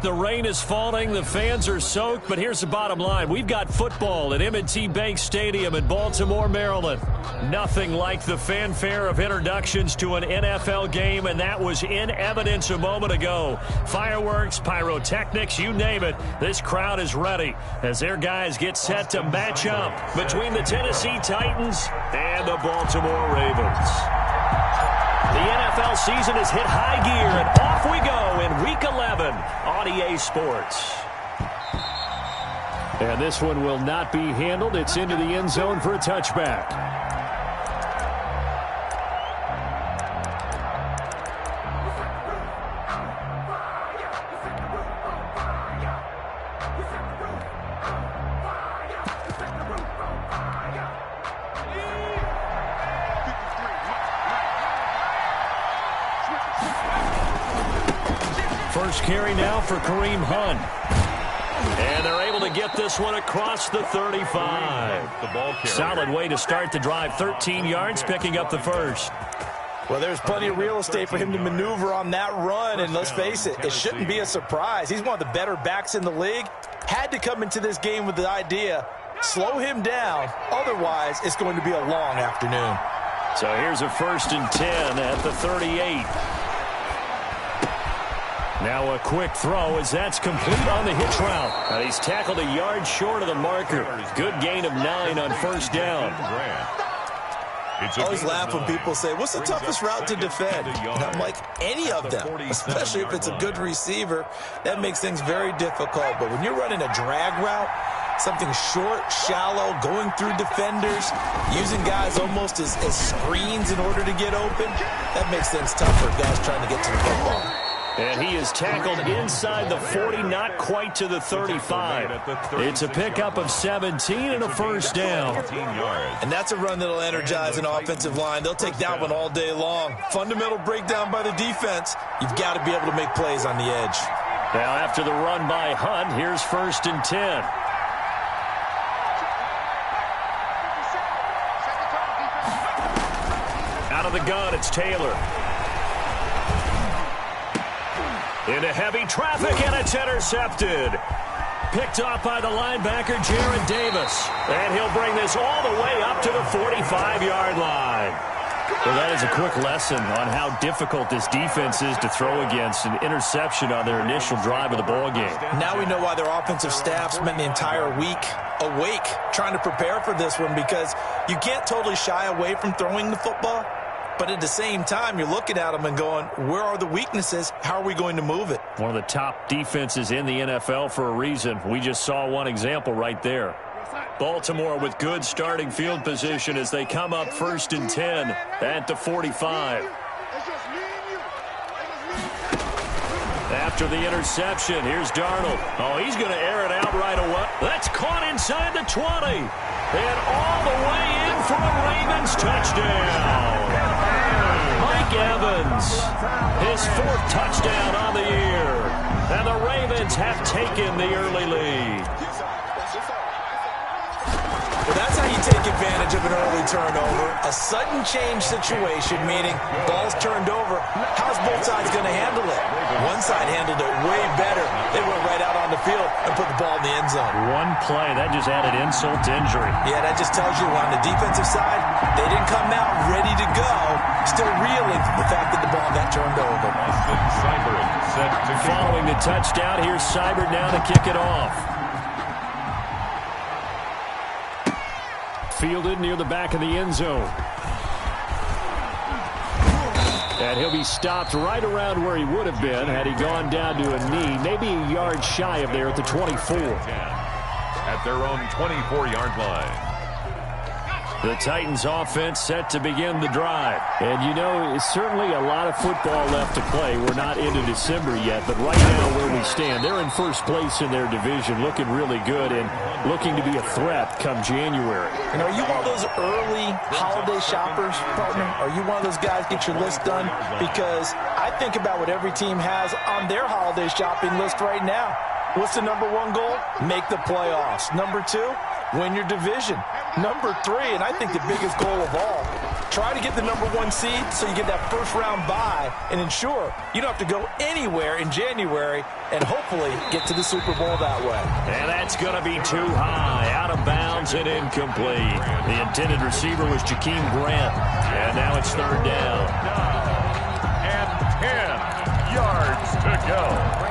The rain is falling, the fans are soaked, but here's the bottom line. We've got football at M&T Bank Stadium in Baltimore, Maryland. Nothing like the fanfare of introductions to an NFL game, and that was in evidence a moment ago. Fireworks, pyrotechnics, you name it. This crowd is ready as their guys get set to match up between the Tennessee Titans and the Baltimore Ravens. The NFL season has hit high gear, and off we go in Week 11 on EA Sports. And this one will not be handled. It's into the end zone for a touchback. First carry now for Kareem Hunt. And they're able to get this one across the 35. Solid way to start the drive. 13 yards, picking up the first. Well, there's plenty of real estate for him to maneuver on that run. And let's face it, it shouldn't be a surprise. He's one of the better backs in the league. Had to come into this game with the idea, slow him down. Otherwise, it's going to be a long afternoon. So here's a 1st and 10 at the 38. Now a quick throw as that's complete on the hitch route. And he's tackled a yard short of the marker. Good gain of 9 on first down. I always laugh when people say, what's the toughest route to defend? And I'm like, any of them, especially if it's a good receiver. That makes things very difficult. But when you're running a drag route, something short, shallow, going through defenders, using guys almost as screens in order to get open, that makes things tough for guys trying to get to the football. And he is tackled inside the 40, not quite to the 35. It's a pickup of 17 and a first down. And that's a run that'll energize an offensive line. They'll take that one all day long. Fundamental breakdown by the defense. You've got to be able to make plays on the edge. Now after the run by Hunt, here's 1st and 10. Out of the gun, it's Taylor. Into heavy traffic, and it's intercepted. Picked off by the linebacker, Jared Davis. And he'll bring this all the way up to the 45-yard line. Well, that is a quick lesson on how difficult this defense is to throw against. An interception on their initial drive of the ballgame. Now we know why their offensive staff spent the entire week awake trying to prepare for this one, because you can't totally shy away from throwing the football. But at the same time, you're looking at them and going, where are the weaknesses? How are we going to move it? One of the top defenses in the NFL for a reason. We just saw one example right there. Baltimore with good starting field position as they come up 1st and 10 at the 45. After the interception, here's Darnold. Oh, he's going to air it out right away. That's caught inside the 20. And all the way in for a Ravens touchdown. Mike Evans, his 4th touchdown on the year. And the Ravens have taken the early lead. Well, that's how you take advantage of an early turnover. A sudden change situation, meaning ball's turned over. How's both sides going to handle it? One side handled it way better. They went right out on the field and put the ball in the end zone. One play, that just added insult to injury. Yeah, that just tells you on the defensive side, they didn't come out ready to go, still reeling from the fact that the ball got turned over. Following the touchdown, here's Seibert now to kick it off. Fielded near the back of the end zone. And he'll be stopped right around where he would have been had he gone down to a knee, maybe a yard shy of there at the 24. At their own 24-yard line. The Titans offense set to begin the drive. And, you know, it's certainly a lot of football left to play. We're not into December yet, but right now where we stand, they're in first place in their division, looking really good and looking to be a threat come January. And are you one of those early holiday shoppers, partner? Are you one of those guys get your list done? Because I think about what every team has on their holiday shopping list right now. What's the number 1 goal? Make the playoffs. Number 2, win your division. Number 3, and I think the biggest goal of all, Try to get the #1 seed so you get that first-round bye and ensure you don't have to go anywhere in January and hopefully get to the Super Bowl that way. And that's going to be too high, out of bounds and incomplete. The intended receiver was Jakeem Grant, and now it's third down. And 10 yards to go.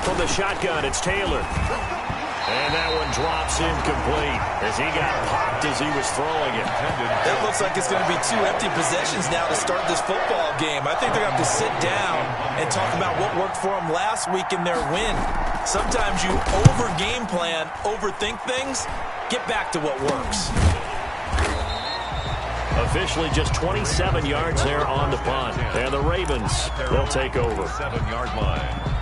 From the shotgun, it's Taylor. And that one drops incomplete as he got popped as he was throwing it. That looks like it's going to be 2 empty possessions now to start this football game. I think they're going to have to sit down and talk about what worked for them last week in their win. Sometimes you over-game plan, overthink things, get back to what works. Officially just 27 yards there on the punt. And the Ravens will take over. 7-yard line.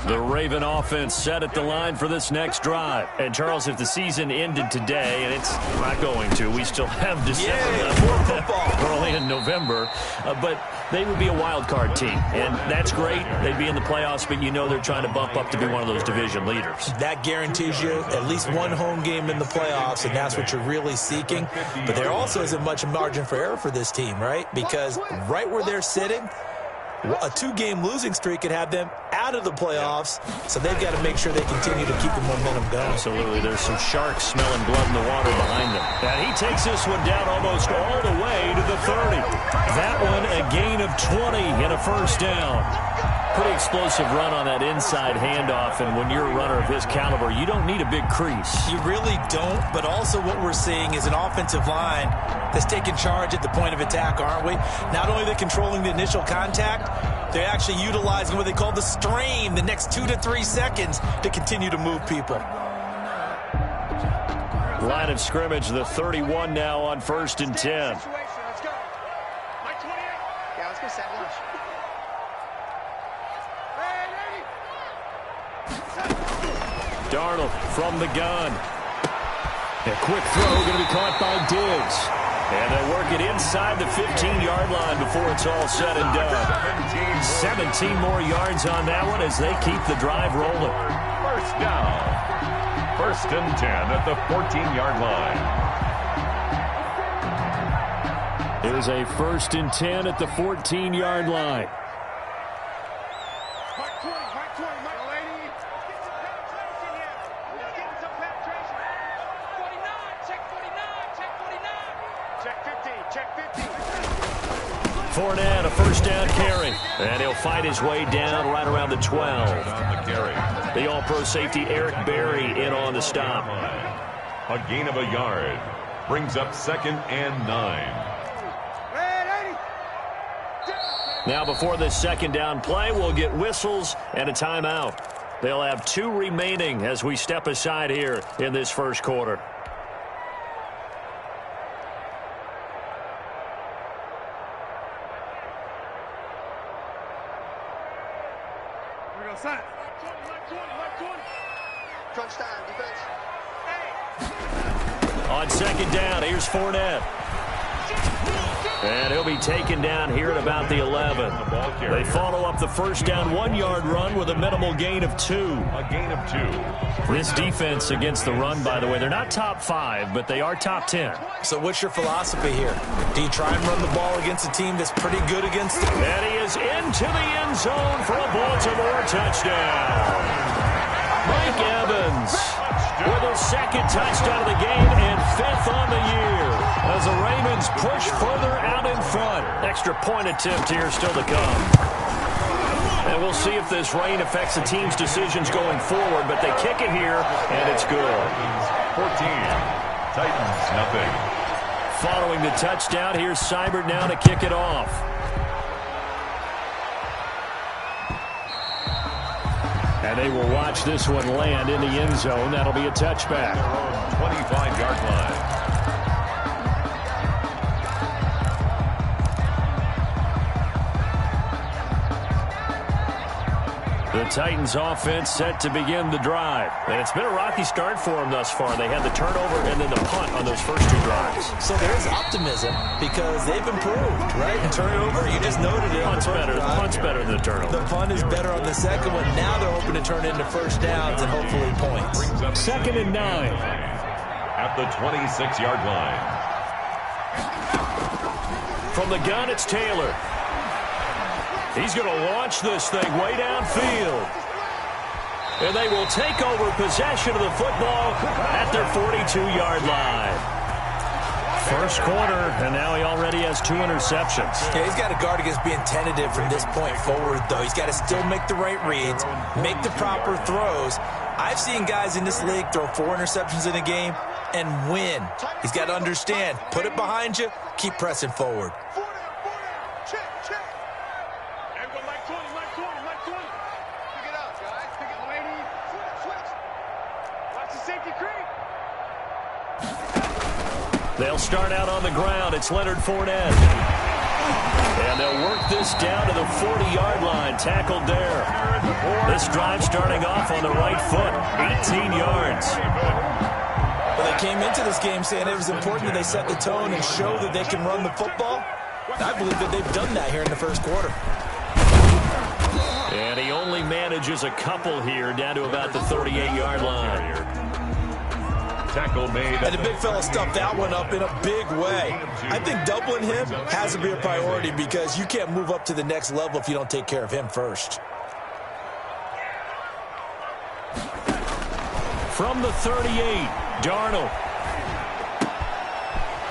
The Raven offense set at the line for this next drive. And, Charles, if the season ended today, and it's not going to, we still have December early in November, but they would be a wild card team. And that's great. They'd be in the playoffs, but you know they're trying to bump up to be one of those division leaders. That guarantees you at least one home game in the playoffs, and that's what you're really seeking. But there also isn't much margin for error for this team, right? Because right where they're sitting, a 2-game losing streak could have them out of the playoffs, so they've got to make sure they continue to keep the momentum going. Absolutely. There's some sharks smelling blood in the water behind them. And he takes this one down almost all the way to the 30. That one a gain of 20 and a first down. Pretty explosive run on that inside handoff, and when you're a runner of his caliber, you don't need a big crease. You really don't, but also what we're seeing is an offensive line that's taking charge at the point of attack, aren't we? Not only are they controlling the initial contact, they're actually utilizing what they call the strain, the next 2 to 3 seconds to continue to move people. Line of scrimmage, the 31 now on 1st and 10. Let's go. Mike 28. Yeah, let's go set lunch. Darnold from the gun. A quick throw going to be caught by Diggs. And they'll work it inside the 15-yard line before it's all said and done. 17 more yards on that one as they keep the drive rolling. First down. 1st and 10 at the 14-yard line. Here's a 1st and 10 at the 14-yard line. Fournette, a first down carry. And he'll fight his way down right around the 12. On the carry. The all-pro safety Eric Berry in on the stop. A gain of a yard. Brings up 2nd and 9. Now before this 2nd down play, we'll get whistles and a timeout. They'll have 2 remaining as we step aside here in this first quarter. On 2nd down, here's Fournette. And he'll be taken down here at about the 11. They follow up the first down 1-yard run with a minimal gain of 2. A gain of 2. This defense against the run, by the way, they're not top 5, but they are top 10. So what's your philosophy here? Do you try and run the ball against a team that's pretty good against it? And he is into the end zone for a Baltimore touchdown. Mike Evans with his 2nd touchdown of the game and 5th on the year as the Ravens push further out in front. Extra point attempt here still to come. And we'll see if this rain affects the team's decisions going forward, but they kick it here, and it's good. 14. Titans, nothing. Following the touchdown, here's Seibert now to kick it off. And they will watch this one land in the end zone. That'll be a touchback. 25-yard line. The Titans offense set to begin the drive. And it's been a rocky start for them thus far. They had the turnover and then the punt on those first two drives. So there's optimism because they've improved, right? And turnover, you just noted it. Punt's better than the turnover. The punt is better on the second one. Now they're hoping to turn it into first downs and hopefully points. 2nd and 9. At the 26-yard line. From the gun, it's Taylor. He's going to launch this thing way downfield. And they will take over possession of the football at their 42-yard line. First quarter, and now he already has 2 interceptions. Yeah, he's got to guard against being tentative from this point forward, though. He's got to still make the right reads, make the proper throws. I've seen guys in this league throw 4 interceptions in a game and win. He's got to understand, put it behind you, keep pressing forward. They'll start out on the ground. It's Leonard Fournette. And they'll work this down to the 40-yard line. Tackled there. This drive starting off on the right foot. 18 yards. Well, they came into this game saying it was important that they set the tone and show that they can run the football. I believe that they've done that here in the first quarter. And he only manages a couple here down to about the 38-yard line. Tackle made. And the big fella stuffed that one up in a big way. I think doubling him has to be a priority because you can't move up to the next level if you don't take care of him first. From the 38, Darnold.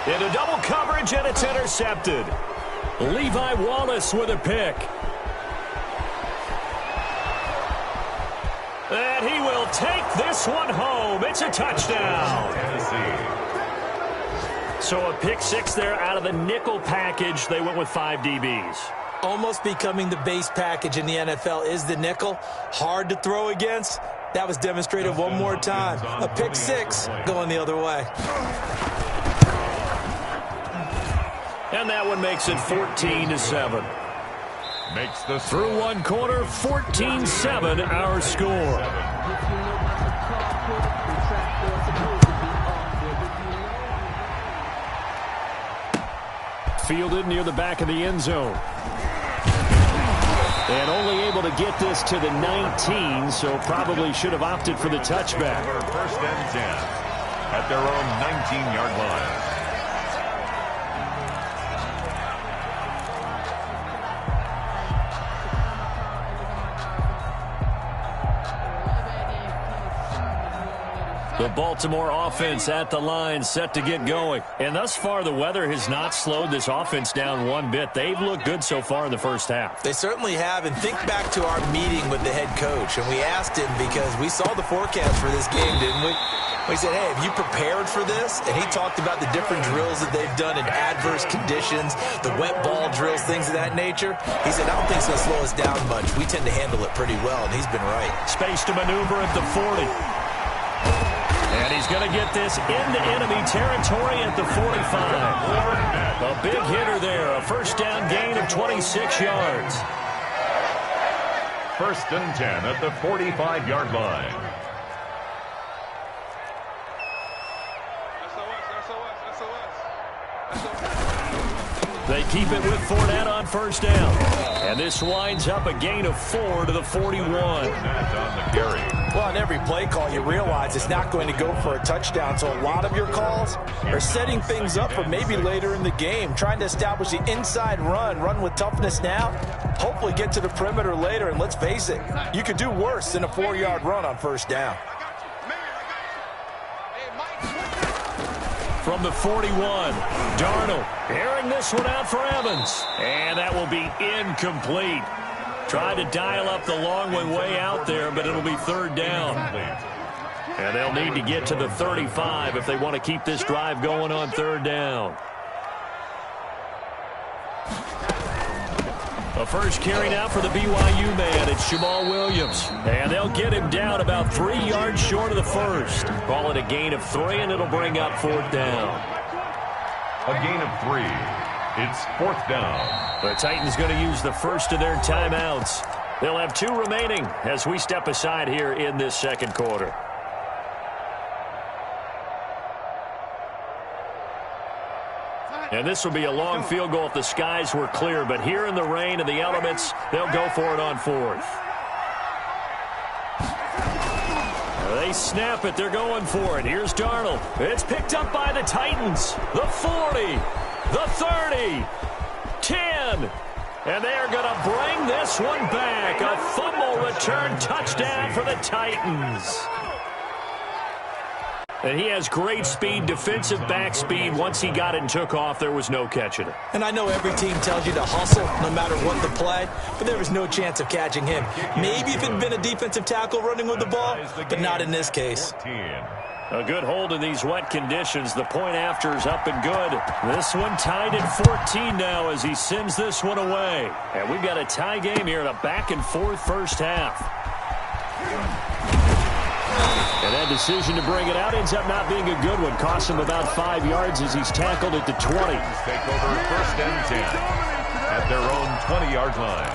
Into double coverage, and it's intercepted. Levi Wallace with a pick. And he will take this one home. It's a touchdown. So a pick 6 there out of the nickel package. They went with 5 DBs. Almost becoming the base package in the NFL is the nickel. Hard to throw against. That was demonstrated one more time. A pick 6 going the other way. And that one makes it 14-7. Makes the through one quarter, 14-7 our score. Fielded near the back of the end zone. And only able to get this to the 19, so probably should have opted for the touchback. First and 10 at their own 19-yard line. The Baltimore offense at the line, set to get going. And thus far, the weather has not slowed this offense down one bit. They've looked good so far in the first half. They certainly have. And think back to our meeting with the head coach. And we asked him because we saw the forecast for this game, didn't we? We said, hey, have you prepared for this? And he talked about the different drills that they've done in adverse conditions, the wet ball drills, things of that nature. He said, I don't think it's going to slow us down much. We tend to handle it pretty well, and he's been right. Space to maneuver at the 40. And he's going to get this into enemy territory at the 45. A big hitter there. A first down gain of 26 yards. First and 10 at the 45-yard line. They keep it with Fournette on first down. And this winds up a gain of 4 to the 41. Well, on every play call, you realize it's not going to go for a touchdown. So a lot of your calls are setting things up for maybe later in the game, trying to establish the inside run with toughness now, hopefully get to the perimeter later. And let's face it, you could do worse than a 4-yard run on first down. From the 41, Darnold airing this one out for Evans. And that will be incomplete. Tried to dial up the long way out there, but it'll be third down. And they'll need to get to the 35 if they want to keep this drive going on third down. A first carry now for the BYU man. It's Jamal Williams. And they'll get him down about 3 yards short of the first. Call it a gain of 3, and it'll bring up fourth down. A gain of 3. It's fourth down. The Titans going to use the first of their timeouts. They'll have 2 remaining as we step aside here in this second quarter. And this will be a long field goal if the skies were clear. But here in the rain and the elements, they'll go for it on 4th. They snap it. They're going for it. Here's Darnold. It's picked up by the Titans. The 40. The 30. 10. And they are going to bring this one back. A fumble return touchdown for the Titans. And he has great speed, defensive back speed. Once he got it and took off, there was no catching it. And I know every team tells you to hustle no matter what the play, but there was no chance of catching him. Maybe if it had been a defensive tackle running with the ball, but not in this case. A good hold in these wet conditions. The point after is up and good. This one tied at 14 now as he sends this one away. And we've got a tie game here in a back-and-forth first half. And that decision to bring it out ends up not being a good one. Costs him about 5 yards as he's tackled at the 20. Take over 1st and 10 at their own 20-yard line.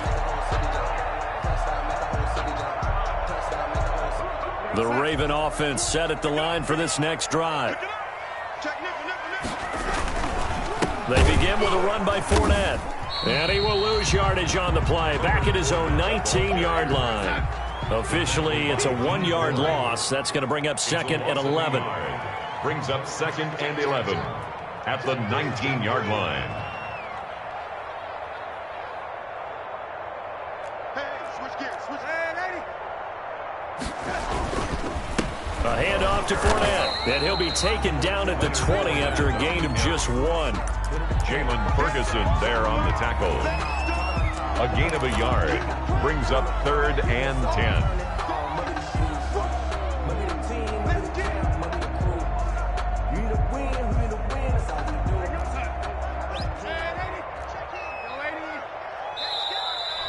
The Raven offense set at the line for this next drive. They begin with a run by Fournette. And he will lose yardage on the play. Back at his own 19-yard line. Officially, it's a 1-yard loss. That's going to bring up 2nd and 11. Brings up 2nd and 11 at the 19-yard line. A handoff to Fournette. And he'll be taken down at the 20 after a gain of just 1. Jalen Ferguson there on the tackle. A gain of a yard. Brings up 3rd and 10.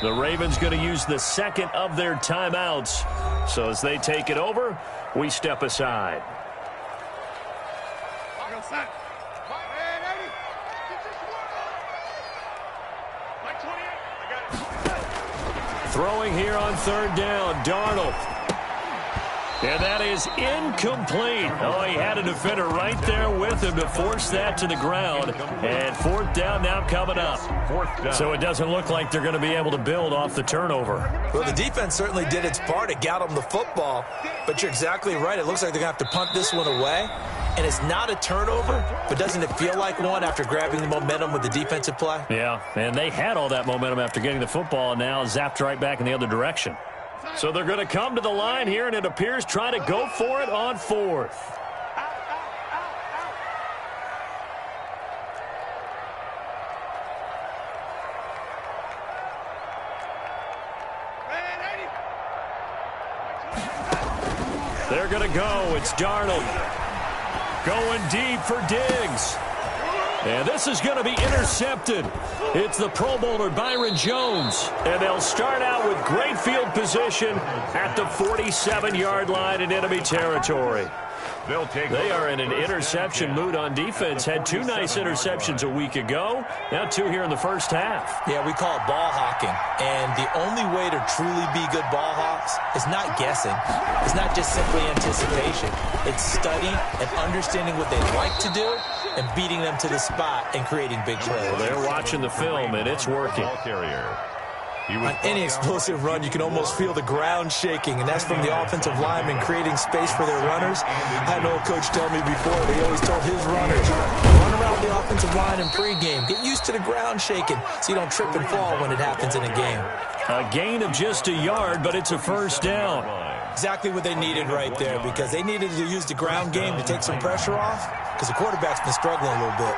The Ravens going to use the 2nd of their timeouts. So as they take it over, we step aside. Throwing here on 3rd down, Darnold. And that is incomplete. Oh, he had a defender right there with him to force that to the ground. And 4th down now coming up. 4th down. So it doesn't look like they're going to be able to build off the turnover. Well, the defense certainly did its part. It got them the football. But you're exactly right. It looks like they're going to have to punt this one away. And it's not a turnover, but doesn't it feel like one after grabbing the momentum with the defensive play? Yeah, and they had all that momentum after getting the football and now zapped right back in the other direction. So they're going to come to the line here, and it appears try to go for it on 4th. They're going to go. It's Darnold going deep for Diggs. And this is going to be intercepted. It's the Pro Bowler Byron Jones. And they'll start out with great field position at the 47-yard line in enemy territory. They are in an interception mood on defense. Had 2 nice interceptions a week ago. Now 2 here in the first half. Yeah, we call it ball hawking. And the only way to truly be good ball hawks is not guessing. It's not just simply anticipation. It's studying and understanding what they like to do and beating them to the spot and creating big plays. Well, they're watching the film, and it's working. On any explosive run, you can almost feel the ground shaking, and that's from the offensive linemen creating space for their runners. I had an old coach tell me before, he always told his runners, run around the offensive line in pregame. Get used to the ground shaking so you don't trip and fall when it happens in a game. A gain of just a yard, but it's a 1st down. Exactly what they needed right there, because they needed to use the ground game to take some pressure off, because the quarterback's been struggling a little bit.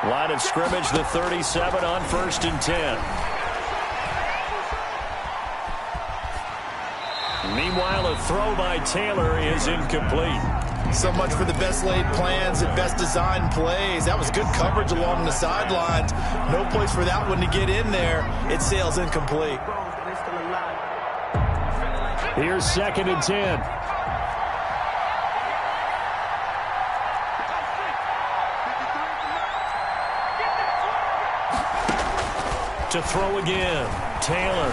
Line of scrimmage, the 37 on 1st and 10. Meanwhile, a throw by Taylor is incomplete. So much for the best laid plans and best designed plays. That was good coverage along the sidelines. No place for that one to get in there. It sails incomplete. Here's 2nd and 10. To throw again, Taylor.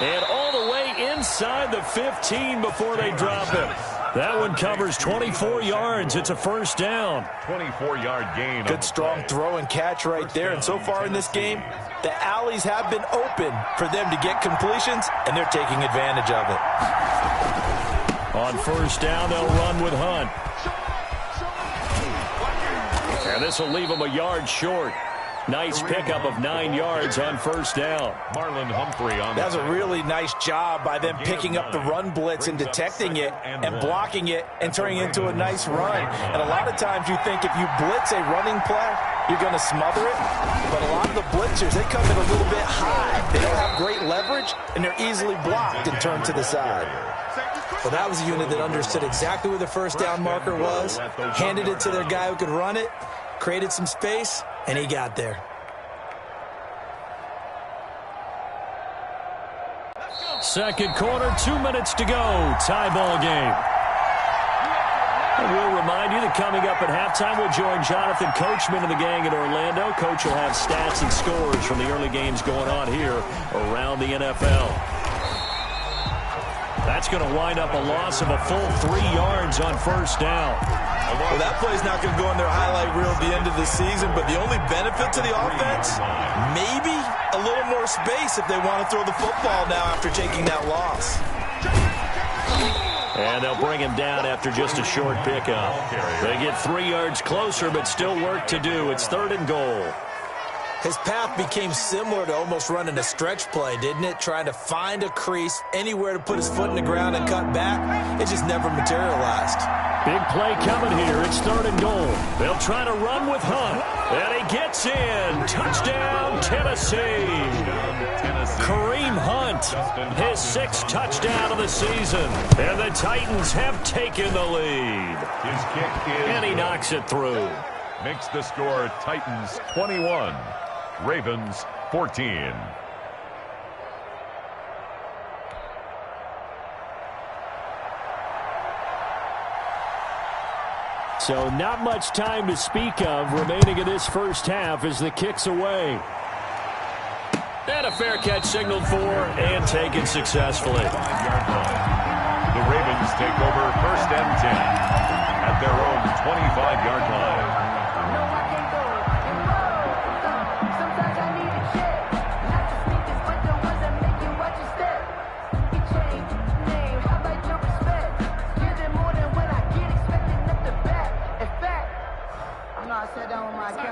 And all the way inside the 15 before they drop him. That one covers 24 yards. It's a first down. 24-yard gain. Good strong throw and catch right there. And so far in this game, the alleys have been open for them to get completions, and they're taking advantage of it. On first down, they'll run with Hunt. And this will leave them a yard short. Nice pickup of 9 yards on first down. Marlon Humphrey on that was a really nice job by them picking up the run blitz and detecting it and blocking it and turning it into a nice run. And a lot of times you think if you blitz a running play, you're going to smother it. But a lot of the blitzers, they come in a little bit high. They don't have great leverage, and they're easily blocked and turned to the side. Well, that was a unit that understood exactly where the first down marker was, handed it to their guy who could run it, created some space, and he got there. Second quarter, 2 minutes to go. Tie ball game. And we'll remind you that coming up at halftime, we'll join Jonathan Coachman and the gang in Orlando. Coach will have stats and scores from the early games going on here around the NFL. That's going to wind up a loss of a full 3 yards on first down. Well, that play's not going to go in their highlight reel at the end of the season, but the only benefit to the offense, maybe a little more space if they want to throw the football now after taking that loss. And they'll bring him down after just a short pickup. They get 3 yards closer, but still work to do. It's 3rd and goal. His path became similar to almost running a stretch play, didn't it? Trying to find a crease, anywhere to put his foot in the ground and cut back. It just never materialized. Big play coming here. It's 3rd and goal. They'll try to run with Hunt. And he gets in. Touchdown, Tennessee. Kareem Hunt, his 6th touchdown of the season. And the Titans have taken the lead. His kick is and he knocks it through. Makes the score Titans 21. Ravens 14. So not much time to speak of remaining in this first half as the kick's away. And a fair catch signaled for and taken successfully. 5-yard line. The Ravens take over 1st and 10 at their own 25-yard line.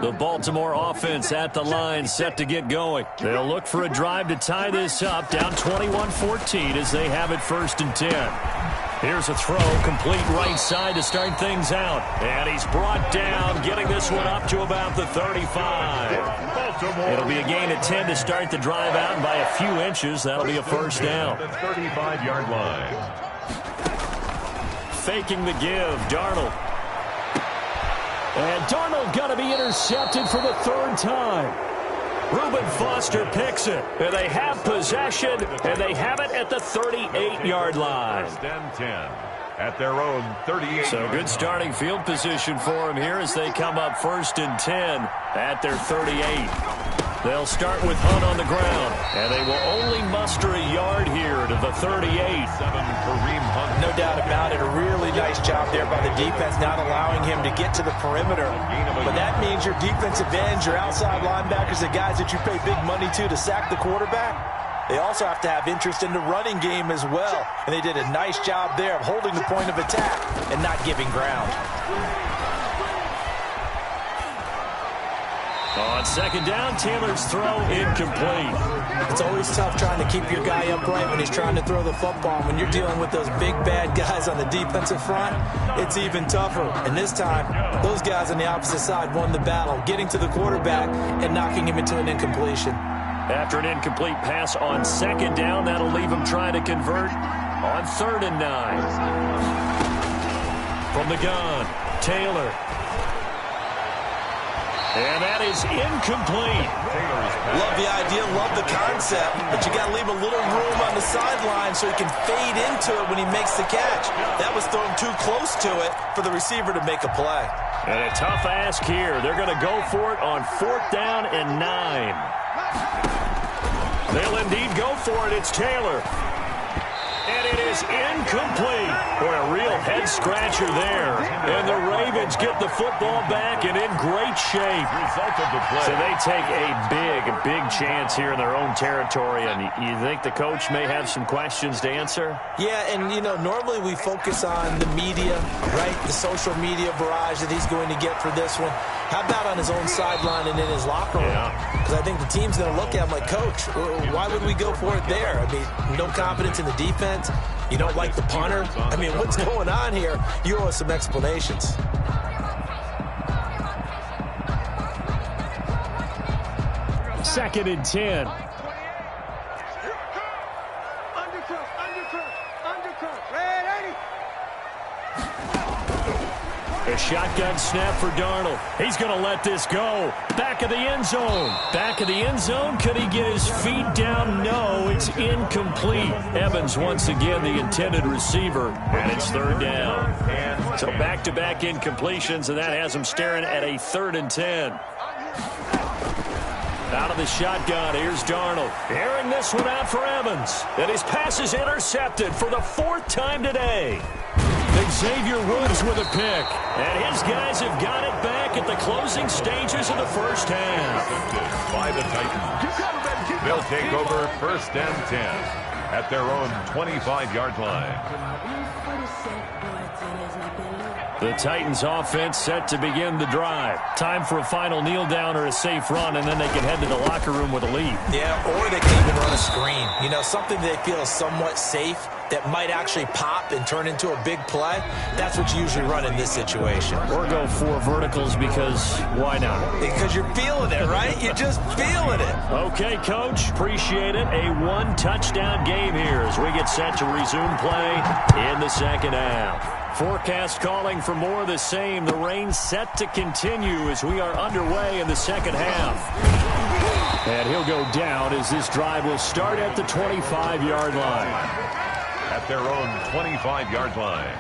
The Baltimore offense at the line, set to get going. They'll look for a drive to tie this up, down 21-14 as they have it 1st and 10. Here's a throw, complete right side to start things out. And he's brought down, getting this one up to about the 35. It'll be a gain of 10 to start the drive out, and by a few inches, that'll be a first down. The 35-yard line. Faking the give, Darnold. And Darnold going to be intercepted for the 3rd time. Reuben Foster picks it. And they have possession, and they have it at the 38-yard line. 1st and 10 at their own 38. So good starting field position for them here as they come up 1st and 10 at their 38. They'll start with Hunt on the ground, and they will only muster a yard here to the 38. Kareem Hunt. No doubt about it. A really nice job there by the defense, not allowing him to get to the perimeter. But that means your defensive ends, your outside linebackers, the guys that you pay big money to sack the quarterback, they also have to have interest in the running game as well. And they did a nice job there of holding the point of attack and not giving ground. On 2nd down, Taylor's throw incomplete. It's always tough trying to keep your guy upright when he's trying to throw the football. When you're dealing with those big, bad guys on the defensive front, it's even tougher. And this time, those guys on the opposite side won the battle, getting to the quarterback and knocking him into an incompletion. After an incomplete pass on 2nd down, that'll leave him trying to convert on 3rd and 9. From the gun, Taylor. And that is incomplete. Love the idea, love the concept, but you got to leave a little room on the sideline so he can fade into it when he makes the catch. That was thrown too close to it for the receiver to make a play. And a tough ask here. They're going to go for it on 4th down and 9. They'll indeed can go for it. It's Taylor. And it is incomplete. Boy, a real head-scratcher there. And the Ravens get the football back and in great shape. Result of the play. So they take a big chance here in their own territory. And you think the coach may have some questions to answer? Yeah, and, you know, normally we focus on the media, right? The social media barrage that he's going to get for this one. How about on his own sideline and in his locker room? Because I think the team's going to look at him like, Coach, why would we go for it there? I mean, no confidence in the defense. You don't like the punter? I mean, what's going on here? You owe us some explanations. Second and 10. A shotgun snap for Darnold. He's going to let this go. Back of the end zone. Back of the end zone. Could he get his feet down? No, it's incomplete. Evans once again the intended receiver, and it's third down. So back-to-back incompletions, and that has him staring at a 3rd and 10. Out of the shotgun, here's Darnold. Airing this one out for Evans. And his pass is intercepted for the 4th time today. Xavier Woods with a pick. And his guys have got it back at the closing stages of the first half. By the Titans. They'll take over 1st and 10 at their own 25-yard line. The Titans offense set to begin the drive. Time for a final kneel down or a safe run, and then they can head to the locker room with a lead. Yeah, or they can even run a screen. You know, something they feel is somewhat safe that might actually pop and turn into a big play. That's what you usually run in this situation. Or go 4 verticals because why not? Because you're feeling it, right? You're just feeling it. Okay, Coach. Appreciate it. A 1-touchdown game here as we get set to resume play in the second half. Forecast calling for more of the same. The rain set to continue as we are underway in the second half. And he'll go down as this drive will start at the 25-yard line. At their own 25-yard line.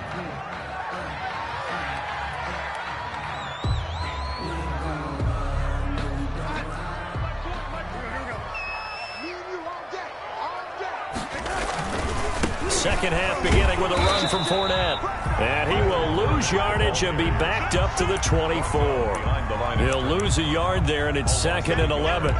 Second half beginning with a run from Fournette. And he will lose yardage and be backed up to the 24. He'll lose a yard there, and it's 2nd and 11.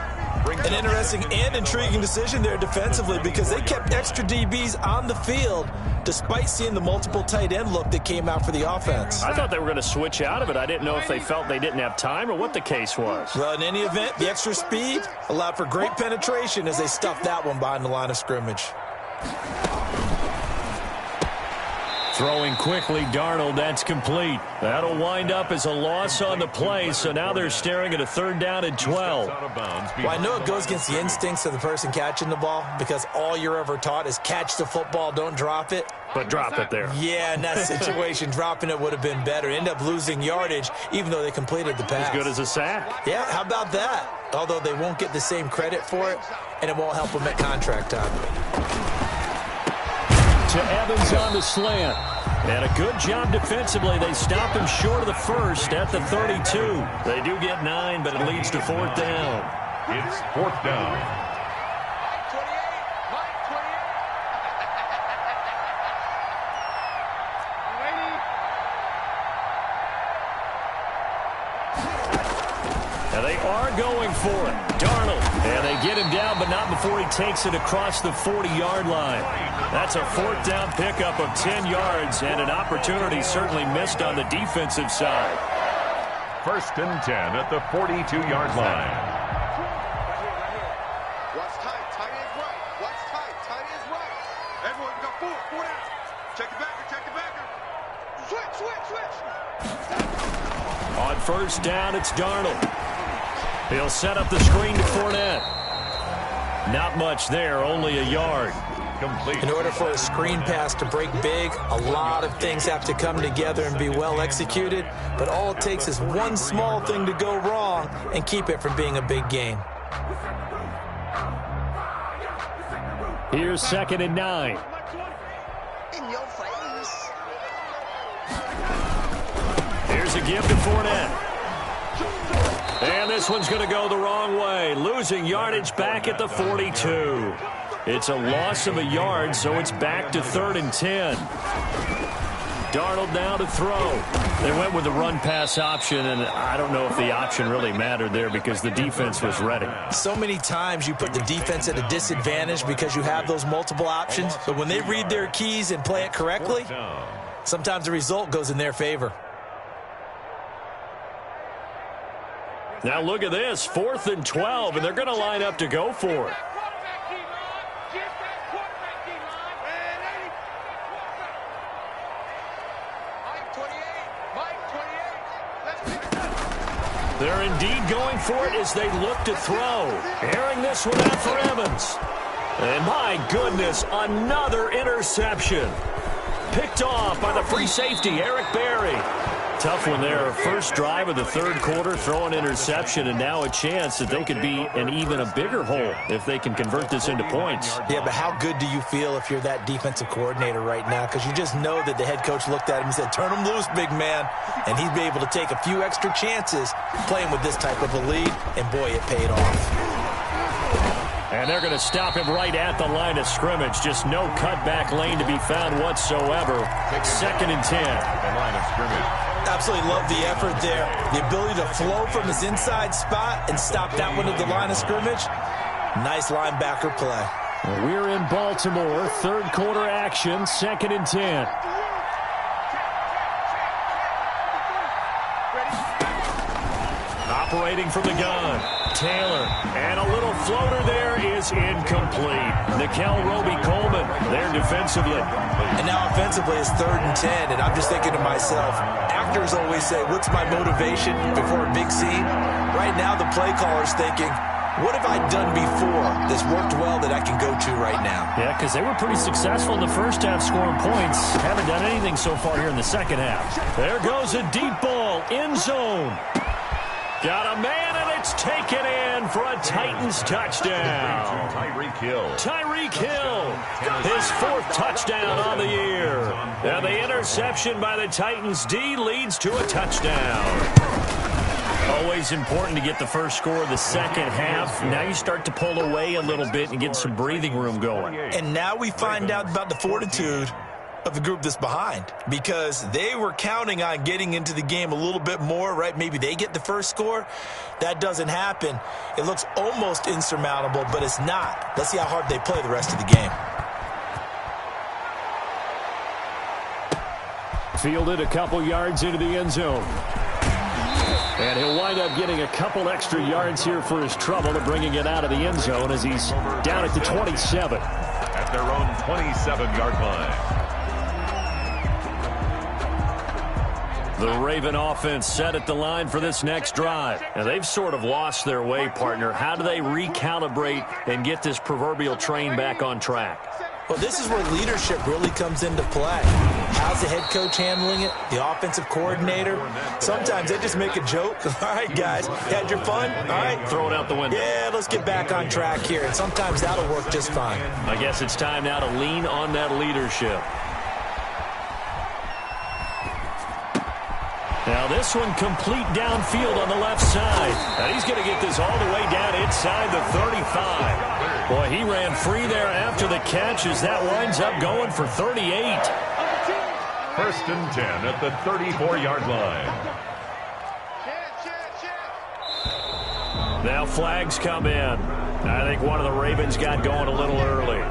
An interesting and intriguing decision there defensively because they kept extra DBs on the field despite seeing the multiple tight end look that came out for the offense. I thought they were going to switch out of it. I didn't know if they felt they didn't have time or what the case was. Well, in any event, the extra speed allowed for great penetration as they stuffed that one behind the line of scrimmage. Throwing quickly, Darnold, that's complete. That'll wind up as a loss on the play, so now they're staring at a 3rd down and 12. Well, I know it goes against the instincts of the person catching the ball because all you're ever taught is catch the football, don't drop it. But drop it there. Yeah, in that situation, dropping it would have been better. End up losing yardage, even though they completed the pass. As good as a sack. Yeah, how about that? Although they won't get the same credit for it, and it won't help them at contract time. To Evans on the slant. And a good job defensively. They stop him short of the 1st at the 32. They do get 9, but it leads to 4th down. It's 4th down. And they are going for it. Darnold. And they get him down, but not before he takes it across the 40-yard line. That's a 4th down pickup of 10 yards and an opportunity certainly missed on the defensive side. 1st and 10 at the 42-yard line. Watch tight. Tight is right. Watch tight. Tight is right. Everyone got 4 down. Check the backer. Check the backer. Switch. On 1st down, it's Darnold. He'll set up the screen to Fournette. Not much there, only a yard. In order for a screen pass to break big, a lot of things have to come together and be well executed, but all it takes is one small thing to go wrong and keep it from being a big gain. Here's 2nd and 9. In your face. Here's a give to Fournette. And this one's going to go the wrong way. Losing yardage back at the 42. It's a loss of a yard, so it's back to 3rd and 10. Darnold now to throw. They went with the run-pass option, and I don't know if the option really mattered there because the defense was ready. So many times you put the defense at a disadvantage because you have those multiple options, but when they read their keys and play it correctly, sometimes the result goes in their favor. Now look at this, 4th and 12, and they're going to line up to go for it. They're indeed going for it as they look to throw. Airing this one out for Evans. And my goodness, another interception. Picked off by the free safety, Eric Berry. Tough one there. First drive of the 3rd quarter, throw an interception, and now a chance that they could be in even a bigger hole if they can convert this into points. Yeah, but how good do you feel if you're that defensive coordinator right now? Because you just know that the head coach looked at him and said, turn him loose, big man. And he'd be able to take a few extra chances playing with this type of a lead, and boy, it paid off. And they're going to stop him right at the line of scrimmage. Just no cutback lane to be found whatsoever. 2nd and 10. The line of scrimmage. Absolutely love the effort there. The ability to flow from his inside spot and stop that one at the line of scrimmage. Nice linebacker play. We're in Baltimore. 3rd quarter action. 2nd and 10. Operating from the gun. Taylor. And a little floater there is incomplete. Nickel Roby-Coleman there defensively. And now offensively it's 3rd and 10. And I'm just thinking to myself, actors always say, what's my motivation before a big scene? Right now the play caller's thinking, what have I done before that's worked well that I can go to right now? Yeah, because they were pretty successful in the first half scoring points. Haven't done anything so far here in the second half. There goes a deep ball. End zone. Got a man, and it's taken in for a Titans touchdown. Tyreek Hill. Tyreek Hill, his 4th touchdown on the year. And the interception by the Titans D leads to a touchdown. Always important to get the first score of the second half. Now you start to pull away a little bit and get some breathing room going. And now we find out about the fortitude of the group that's behind, because they were counting on getting into the game a little bit more, right? Maybe they get the first score. That doesn't happen. It looks almost insurmountable, but it's not. Let's see how hard they play the rest of the game. Fielded a couple yards into the end zone. And he'll wind up getting a couple extra yards here for his trouble of bringing it out of the end zone as he's down at the 27. At their own 27-yard line. The Raven offense set at the line for this next drive. And they've sort of lost their way, partner. How do they recalibrate and get this proverbial train back on track? Well, this is where leadership really comes into play. How's the head coach handling it? The offensive coordinator? Sometimes they just make a joke. All right, guys, had your fun? All right. Throw it out the window. Yeah, let's get back on track here. And sometimes that'll work just fine. I guess it's time now to lean on that leadership. Now this one complete downfield on the left side. And he's going to get this all the way down inside the 35. Boy, he ran free there after the catch as that winds up going for 38. 1st and 10 at the 34-yard line. Now flags come in. I think one of the Ravens got going a little early.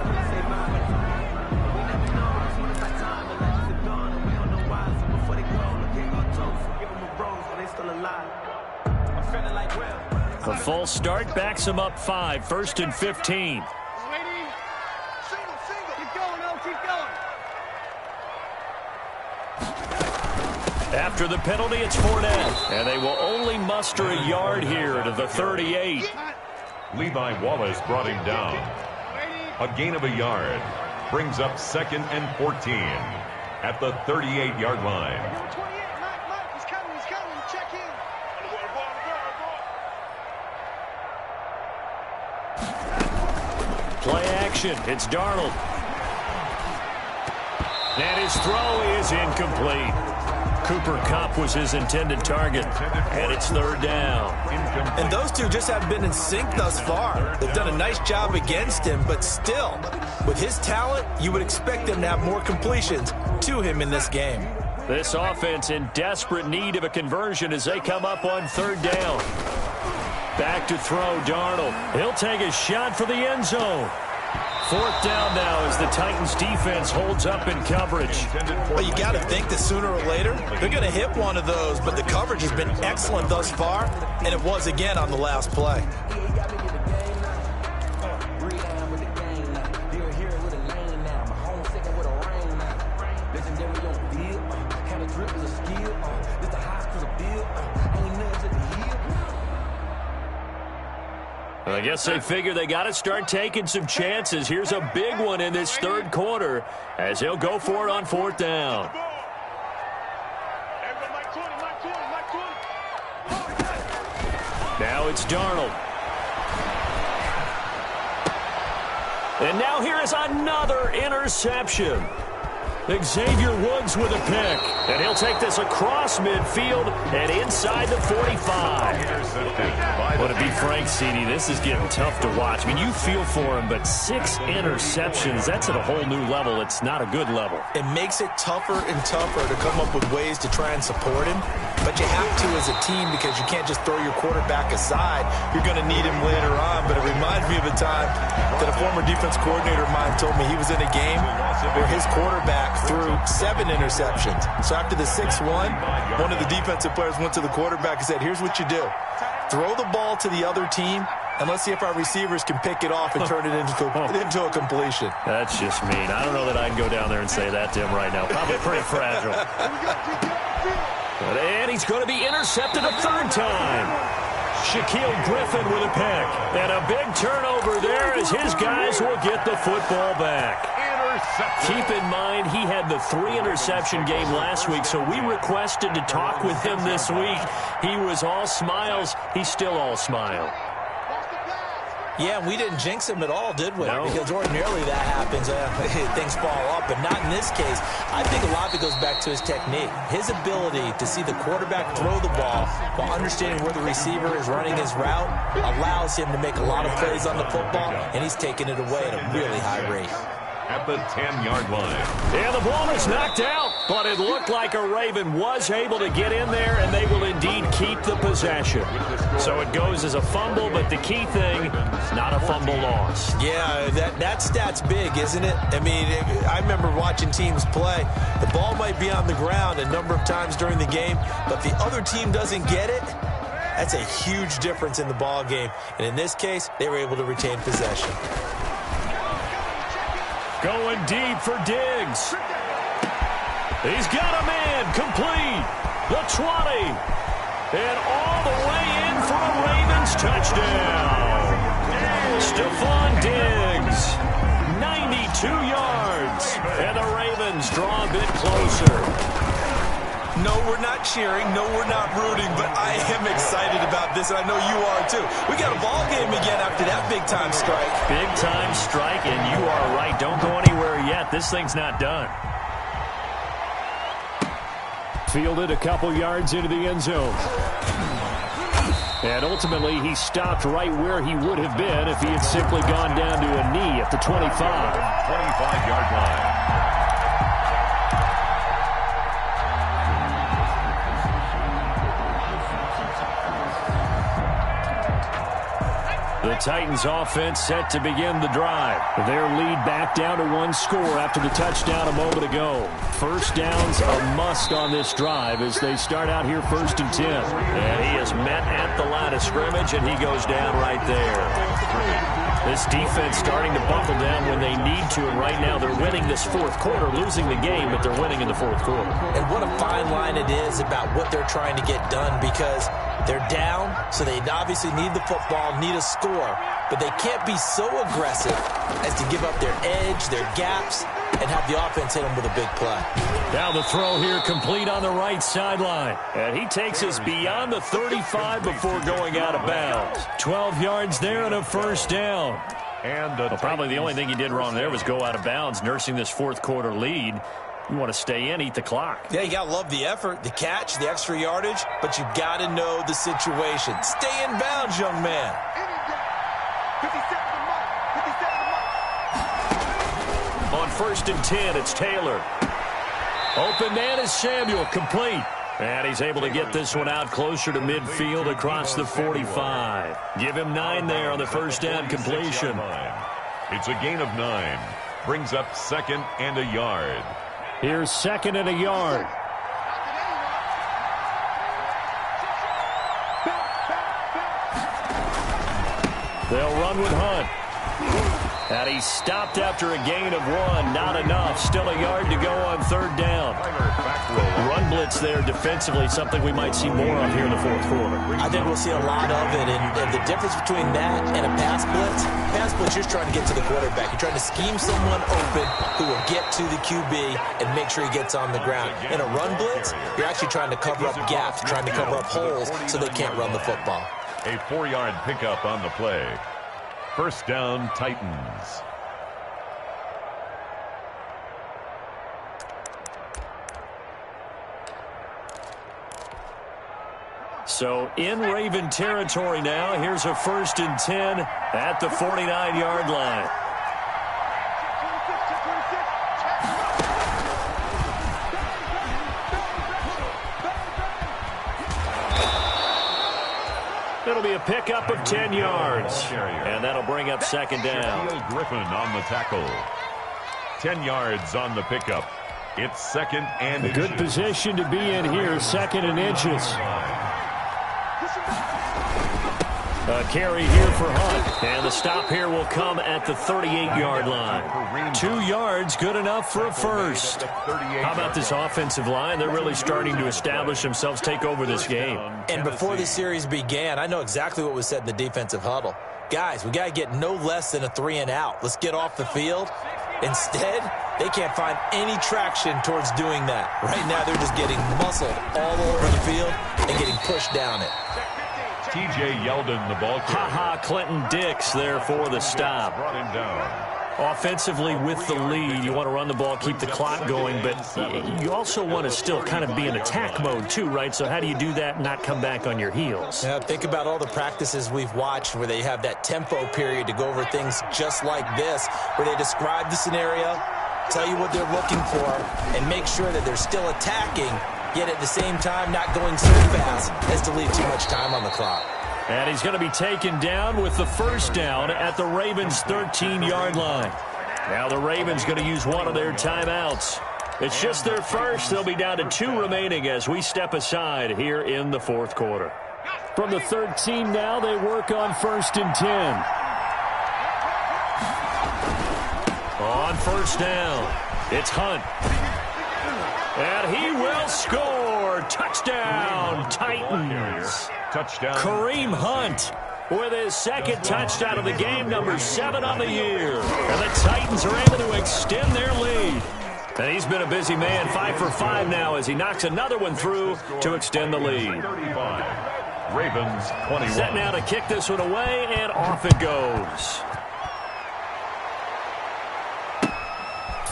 The false start backs him up 5. 1st and 15. After the penalty, it's Fournette. And they will only muster a yard here to the 38. Levi Wallace brought him down. A gain of a yard. Brings up 2nd and 14 at the 38-yard line. Play action. It's Darnold. And his throw is incomplete. Cooper Kupp was his intended target, and it's third down. And those two just haven't been in sync thus far. They've done a nice job against him, but still, with his talent, you would expect them to have more completions to him in this game. This offense in desperate need of a conversion as they come up on third down. Back to throw, Darnold. He'll take a shot for the end zone. Fourth down now as the Titans defense holds up in coverage. Well, you got to think that sooner or later they're going to hit one of those, but the coverage has been excellent thus far, and it was again on the last play. I guess they figure they got to start taking some chances. Here's a big one in this third quarter as he'll go for it on fourth down. Now it's Darnold. And now here is another interception. Xavier Woods with a pick. And he'll take this across midfield and inside the 45. Well, to be frank, CD, this is getting tough to watch. I mean, you feel for him, but 6 interceptions, that's at a whole new level. It's not a good level. It makes it tougher and tougher to come up with ways to try and support him. But you have to as a team because you can't just throw your quarterback aside. You're going to need him later on. But it reminds me of a time that a former defense coordinator of mine told me he was in a game where his quarterback threw 7 interceptions. So after the 6th one of the defensive players went to the quarterback and said, here's what you do. Throw the ball to the other team, and let's see if our receivers can pick it off and turn it into a completion. That's just mean. I don't know that I'd go down there and say that to him right now. Probably pretty fragile. And he's going to be intercepted a third time. Shaquille Griffin with a pick. And a big turnover there as his guys will get the football back. Keep in mind, he had the 3-interception game last week, so we requested to talk with him this week. He was all smiles. He's still all smile. Yeah, we didn't jinx him at all, did we? No. Because ordinarily that happens. Things fall off, but not in this case. I think a lot of it goes back to his technique. His ability to see the quarterback throw the ball while understanding where the receiver is running his route allows him to make a lot of plays on the football, and he's taking it away at a really high rate. At the 10-yard line. And the ball is knocked out, but it looked like a Raven was able to get in there, and they will indeed keep the possession. So it goes as a fumble, but the key thing, not a fumble loss. Yeah, that stat's big, isn't it? I mean, I remember watching teams play. The ball might be on the ground a number of times during the game, but the other team doesn't get it. That's a huge difference in the ball game. And in this case, they were able to retain possession. Going deep for Diggs. He's got a man complete. The 20. And all the way in for a Ravens touchdown. Stephon Diggs. 92 yards. And the Ravens draw a bit closer. No, we're not cheering. No, we're not rooting. But I am excited about this, and I know you are too. We got a ball game again after that big-time strike. Big-time strike, and you are right. Don't go anywhere yet. This thing's not done. Fielded a couple yards into the end zone. And ultimately, he stopped right where he would have been if he had simply gone down to a knee at the 25. 25-yard line. The Titans offense set to begin the drive. Their lead back down to 1 score after the touchdown a moment ago. First down's a must on this drive as they start out here 1st and 10. And he is met at the line of scrimmage, and he goes down right there. This defense starting to buckle down when they need to, and right now they're winning this 4th quarter, losing the game, but they're winning in the 4th quarter. And what a fine line it is about what they're trying to get done, because they're down, so they obviously need the football, need a score, but they can't be so aggressive as to give up their edge, their gaps, and have the offense hit them with a big play. Now the throw here complete on the right sideline. And he takes us beyond the 35 before going out of bounds. 12 yards there and a first down. And well, probably the only thing he did wrong there was go out of bounds, nursing this 4th quarter lead. You want to stay in, eat the clock. Yeah, you got to love the effort, the catch, the extra yardage, but you got to know the situation. Stay in bounds, young man. 57 to mark. 57 to mark. On 1st and 10, it's Taylor. Open man is Samuel, complete. And he's able to get this one out closer to midfield across the 45. Give him 9 there on the first down completion. It's a gain of 9. Brings up 2nd and a yard. Here's 2nd and a yard. They'll run with Hunt. And he stopped after a gain of 1. Not enough. Still a yard to go on 3rd down. Run blitz there defensively, something we might see more of here in the 4th quarter. I think we'll see a lot of it. And the difference between that and a pass blitz, you're trying to get to the quarterback. You're trying to scheme someone open who will get to the QB and make sure he gets on the ground. In a run blitz, you're actually trying to cover up gaps, trying to cover up holes so they can't run the football. A 4-yard pickup on the play. 1st down, Titans. So in Raven territory now. Here's a 1st and 10 at the 49-yard line. It'll be a pickup of 10 yards. And that'll bring up 2nd down. Griffin on the tackle. 10 yards on the pickup. It's 2nd and inches. Good position to be in here, 2nd and inches. A carry here for Hunt. And the stop here will come at the 38-yard line. 2 yards, good enough for a first. How about this offensive line? They're really starting to establish themselves, take over this game. And before the series began, I know exactly what was said in the defensive huddle. Guys, we got to get no less than a 3-and-out. Let's get off the field. Instead, they can't find any traction towards doing that. Right now, they're just getting muscled all over the field and getting pushed down it. T.J. Yeldon, the ball carrier. Clinton Dix there for the stop. Brought him down. Offensively with the lead, you want to run the ball, keep the clock going, but you also want to still kind of be in attack mode too, right? So how do you do that and not come back on your heels? Yeah, think about all the practices we've watched where they have that tempo period to go over things just like this, where they describe the scenario, tell you what they're looking for, and make sure that they're still attacking, yet at the same time not going so fast as to leave too much time on the clock. And he's going to be taken down with the first down at the Ravens' 13-yard line. Now the Ravens going to use one of their timeouts. It's just their first. They'll be down to 2 remaining as we step aside here in the 4th quarter. From the 13 now, they work on 1st and 10. On 1st down, it's Hunt. And he will score. Touchdown, Titans. Touchdown. Kareem Hunt with his 2nd touchdown of the game, number 7 on the year. And the Titans are able to extend their lead. And he's been a busy man, 5 for 5 now as he knocks another one through to extend the lead. 35. Ravens 21. Set now to kick this one away, and off it goes.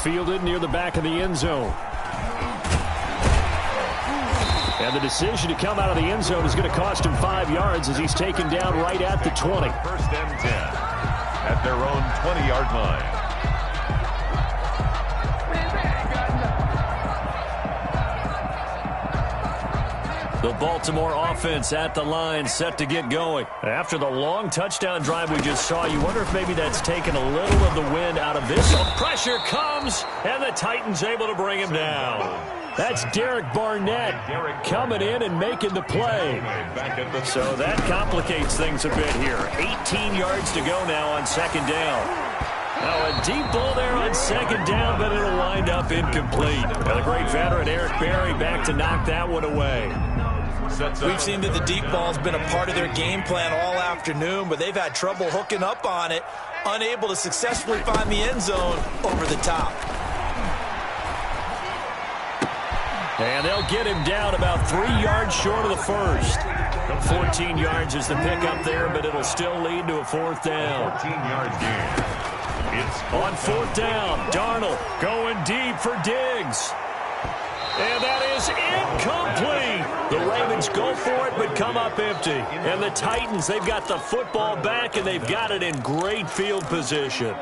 Fielded near the back of the end zone. And the decision to come out of the end zone is going to cost him 5 yards as he's taken down right at the 20. 1st and 10 at their own 20-yard line. The Baltimore offense at the line, set to get going. After the long touchdown drive we just saw, you wonder if maybe that's taken a little of the wind out of this. Pressure comes, and the Titans able to bring him down. That's Derek Barnett coming in and making the play. So that complicates things a bit here. 18 yards to go now on 2nd down. Now a deep ball there on 2nd down, but it'll wind up incomplete. Now the great veteran Eric Berry back to knock that one away. We've seen that the deep ball's been a part of their game plan all afternoon, but they've had trouble hooking up on it, unable to successfully find the end zone over the top. And they'll get him down about 3 yards short of the first. 14 yards is the pickup there, but it'll still lead to a 4th down. 14 yards gain. It's on 4th down. Darnold going deep for Diggs. And that is incomplete. The Ravens go for it but come up empty. And the Titans, they've got the football back, and they've got it in great field position.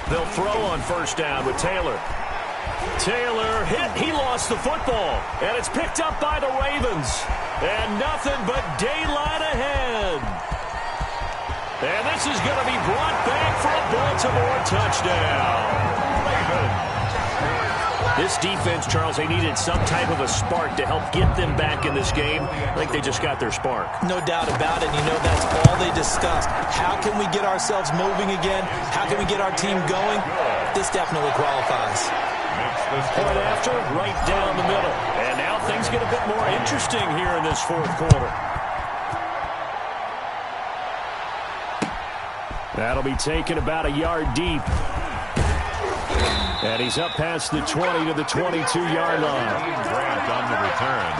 They'll throw on first down with Taylor. Taylor hit. He lost the football. And it's picked up by the Ravens. And nothing but daylight ahead. And this is going to be brought back for a Baltimore touchdown. Ravens. This defense, Charles, they needed some type of a spark to help get them back in this game. I think they just got their spark. No doubt about it. You know, that's all they discussed. How can we get ourselves moving again? How can we get our team going? This definitely qualifies. Point after, right down the middle. And now things get a bit more interesting here in this fourth quarter. That'll be taken about a yard deep. And he's up past the 20 to the 22-yard line. Grant on the return.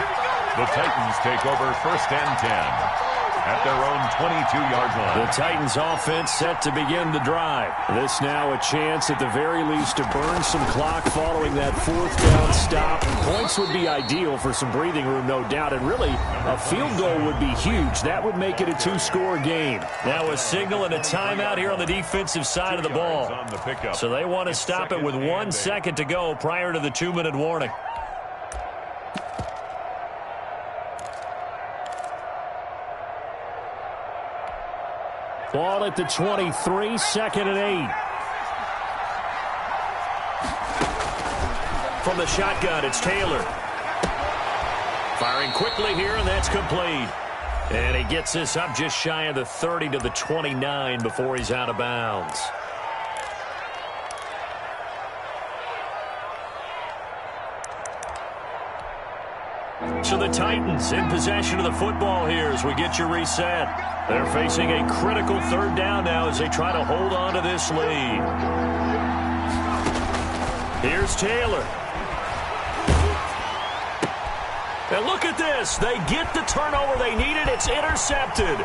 The Titans take over first and 10 at their own 22-yard line. The Titans offense set to begin the drive. This now a chance at the very least to burn some clock following that fourth down stop. Points would be ideal for some breathing room, no doubt. And really, a field goal would be huge. That would make it a two-score game. Now a signal and a timeout here on the defensive side of the ball. So they want to stop it with 1 second to go prior to the 2-minute warning. Ball at the 23, second and 8. From the shotgun, it's Taylor. Firing quickly here, and that's complete. And he gets this up just shy of the 30 to the 29 before he's out of bounds. So the Titans in possession of the football here as we get you reset. They're facing a critical third down now as they try to hold on to this lead. Here's Taylor. And look at this. They get the turnover they needed. It's intercepted.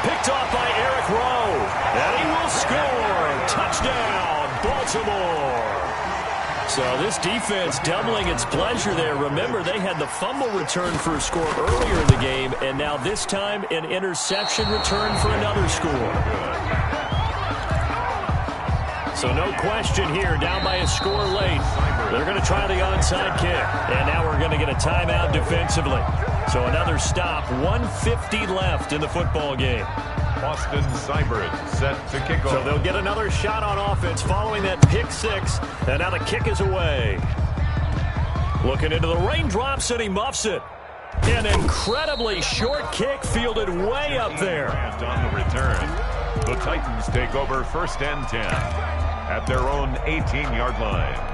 Picked off by Eric Rowe. And he will score. Touchdown, Baltimore. So this defense doubling its pleasure there. Remember, they had the fumble return for a score earlier in the game, and now this time an interception return for another score. So no question here, down by a score late. They're going to try the onside kick, and now we're going to get a timeout defensively. So another stop, 1:50 left in the football game. Austin Seibert set to kick off. So they'll get another shot on offense following that pick six. And now the kick is away. Looking into the raindrops, and he muffs it. An incredibly short kick fielded way up there. On the return, the Titans take over first and 10 at their own 18-yard line.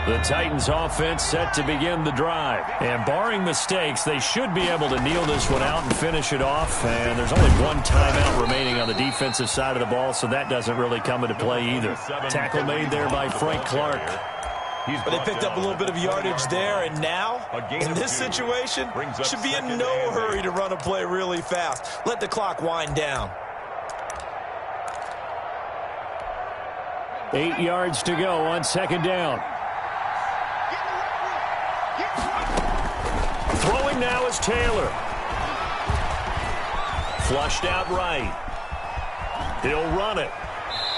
The Titans offense set to begin the drive. And barring mistakes, they should be able to kneel this one out and finish it off. And there's only one timeout remaining on the defensive side of the ball, so that doesn't really come into play either. Tackle made there by Frank Clark. But they picked up a little bit of yardage there, and now, in this situation, should be in no hurry to run a play really fast. Let the clock wind down. 8 yards to go on second down. Throwing now is Taylor. Flushed out right. He'll run it.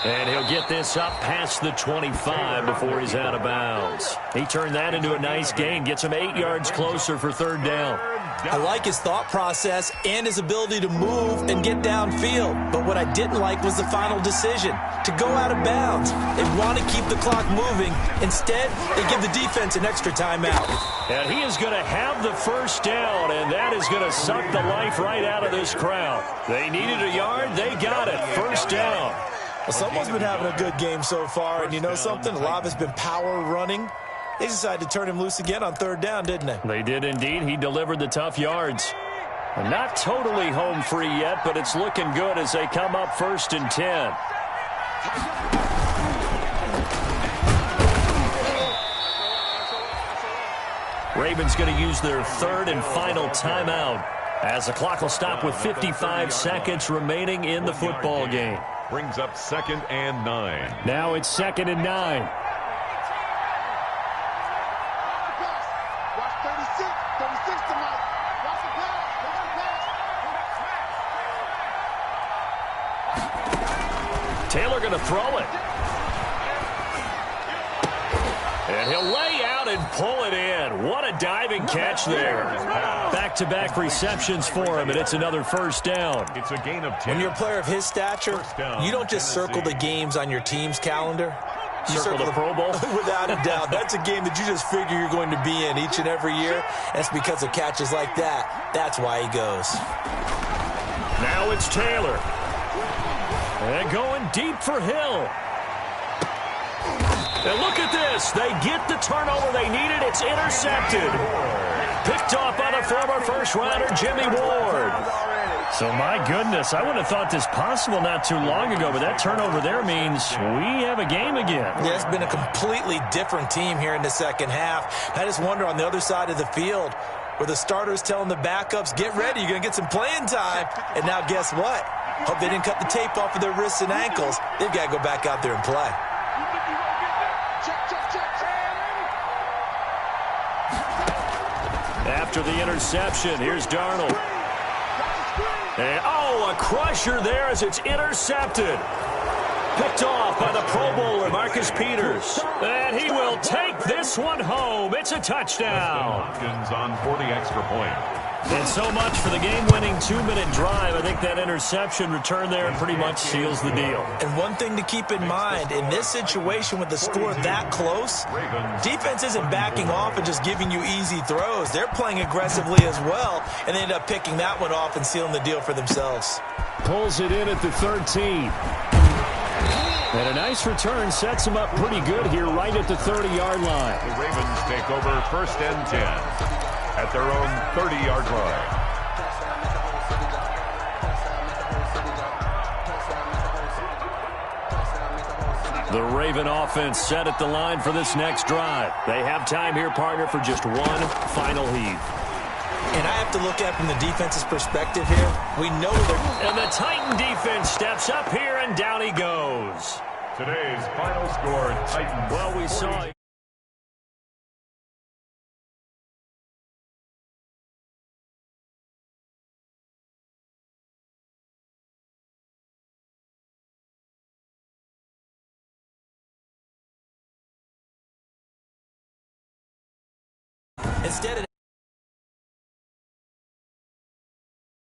And he'll get this up past the 25 before he's out of bounds. He turned that into a nice gain. Gets him 8 yards closer for third down. I like his thought process and his ability to move and get downfield. But what I didn't like was the final decision, to go out of bounds. They want to keep the clock moving. Instead, they give the defense an extra timeout. And he is going to have the first down, and that is going to suck the life right out of this crowd. They needed a yard. They got it. First down. Well, someone's been having a good game so far, and you know something? A lot of it's been power running. They decided to turn him loose again on third down, didn't they? They did indeed. He delivered the tough yards. Not totally home free yet, but it's looking good as they come up first and 10. Ravens going to use their third and final timeout. As the clock will stop with 55 seconds remaining in the football game. Brings up 2nd and 9. Now it's 2nd and 9. Watch 36. 36 tonight. Watch the pass. Watch the pass. Taylor going to throw it. And he'll lay out and pull it in. What a diving catch there. Back-to-back receptions for him, and it's another first down. It's a gain of 10. When you're a player of his stature, you don't just circle the games on your team's calendar. You Circle the Pro Bowl? Without a doubt. That's a game that you just figure you're going to be in each and every year. That's because of catches like that. That's why he goes. Now it's Taylor. And going deep for Hill. And look at this. They get the turnover they needed. It's intercepted. Picked off by the former first-rounder, Jimmy Ward. So, my goodness, I wouldn't have thought this possible not too long ago, but that turnover there means we have a game again. Yeah, it's been a completely different team here in the second half. I just wonder on the other side of the field where the starters telling the backups, get ready, you're going to get some playing time. And now guess what? Hope they didn't cut the tape off of their wrists and ankles. They've got to go back out there and play. After the interception, here's Darnold. And, oh, a crusher there as it's intercepted. Picked off by the Pro Bowler, Marcus Peters. And he will take this one home. It's a touchdown. Hopkins on for the extra point. And so much for the game-winning 2-minute drive. I think that interception return there pretty much seals the deal. And one thing to keep in mind, in this situation with the score that close, defense isn't backing off and just giving you easy throws. They're playing aggressively as well, and they end up picking that one off and sealing the deal for themselves. Pulls it in at the 13. And a nice return sets him up pretty good here right at the 30-yard line. The Ravens take over 1st and 10 at their own 30-yard line. The Raven offense set at the line for this next drive. They have time here, partner, for just one final heave. And I have to look at it from the defense's perspective here. We know they're... And the Titan defense steps up here, and down he goes. Today's final score, Titans. Well, we saw... Instead of